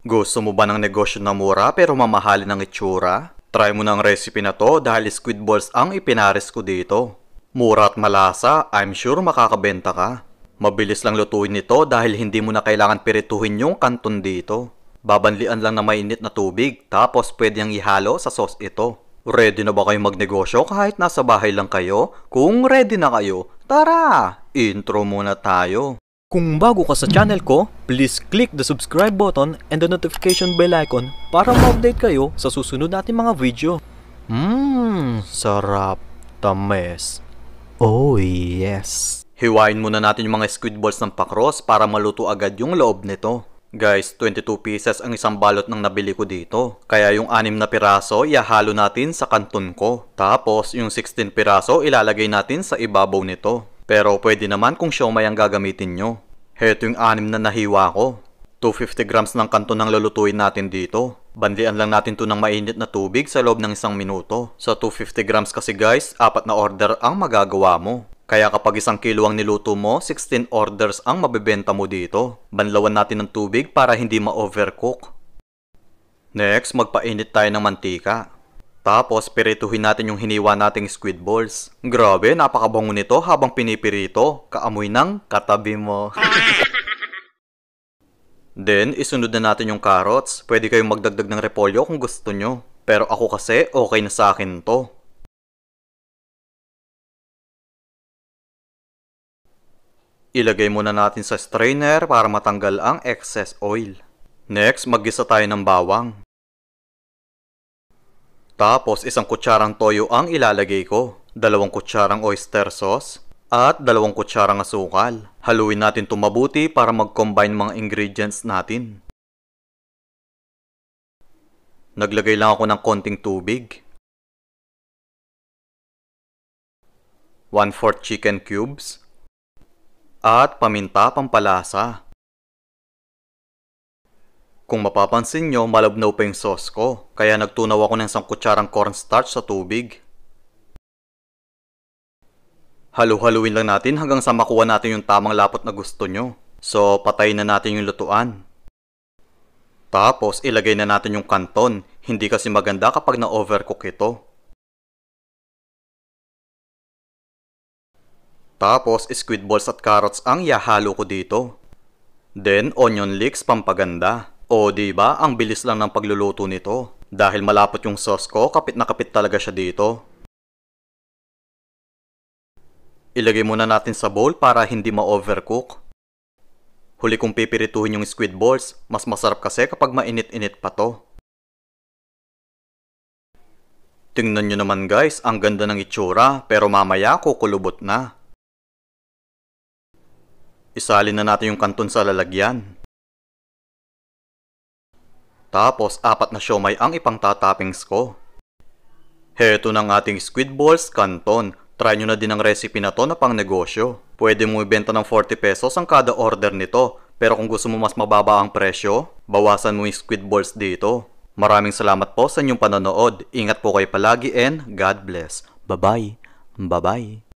Gusto mo ba ng negosyo na mura pero mamahalin ng itsura? Try mo ng recipe na to dahil squid balls ang ipinares ko dito. Mura at malasa, I'm sure makakabenta ka. Mabilis lang lutuin nito dahil hindi mo na kailangan pirituhin yung kanton dito. Babanlian lang na mainit na tubig tapos pwede ang ihalo sa sauce ito. Ready na ba kayong magnegosyo kahit nasa bahay lang kayo? Kung ready na kayo, tara! Intro muna tayo. Kung bago ka sa channel ko, please click the subscribe button and the notification bell icon para ma-update kayo sa susunod nating mga video. Sarap. Tamis. Oh yes. Hiwain muna natin yung mga squid balls ng pakros para maluto agad yung loob nito. Guys, 22 pieces ang isang balot ng nabili ko dito. Kaya yung 6 na piraso, ihahalo natin sa kanton ko. Tapos, yung 16 piraso, ilalagay natin sa ibabaw nito. Pero pwede naman kung siomay ang gagamitin nyo. Heto yung 6 na nahiwa ko. 250 grams ng kanton ang lulutuin natin dito. Banlian lang natin to ng mainit na tubig sa loob ng 1 minuto. Sa 250 grams kasi guys, 4 na order ang magagawa mo. Kaya kapag 1 kilo ang niluto mo, 16 orders ang mabebenta mo dito. Banlawan natin ng tubig para hindi ma-overcook. Next, magpainit tayo ng mantika. Tapos, pirituhin natin yung hiniwa nating squid balls. Grabe, napakabango nito habang pinipirito. Kaamoy ng katabi mo. Then, isunod na natin yung carrots. Pwede kayong magdagdag ng repolyo kung gusto nyo. Pero ako kasi, okay na sa akin to. Ilagay muna natin sa strainer para matanggal ang excess oil. Next, maggisa tayo ng bawang. Tapos, 1 kutsarang toyo ang ilalagay ko. 2 kutsarang oyster sauce. At 2 kutsarang asukal. Haluin natin ito mabuti para mag-combine mga ingredients natin. Naglagay lang ako ng konting tubig. 1/4 chicken cubes. At paminta pampalasa. Kung mapapansin nyo, malabnaw pa yung sauce ko. Kaya nagtunaw ako ng 1 kutsarang cornstarch sa tubig. Halu-haluin lang natin hanggang sa makuha natin yung tamang lapot na gusto nyo. So, patayin na natin yung lutuan. Tapos, ilagay na natin yung kanton. Hindi kasi maganda kapag na-overcook ito. Tapos, squid balls at carrots ang ihahalo ko dito. Then, onion leeks pampaganda. O, diba? Ang bilis lang ng pagluluto nito. Dahil malapot yung sauce ko, kapit na kapit talaga siya dito. Ilagay muna natin sa bowl para hindi ma-overcook. Huli kong pipirituhin yung squid balls. Mas masarap kasi kapag mainit-init pa to. Tingnan nyo naman guys, ang ganda ng itsura, pero mamaya kukulubot na. Isalin na natin yung kanton sa lalagyan. Tapos, 4 na siomay ang ipangtatoppings ko. Heto ng ating squid balls kanton. Try nyo na din ang recipe na to na pang negosyo. Pwede mo ibenta ng 40 pesos ang kada order nito. Pero kung gusto mo mas mababa ang presyo, bawasan mo yung squid balls dito. Maraming salamat po sa inyong panonood. Ingat po kayo palagi and God bless. Bye-bye. Bye-bye.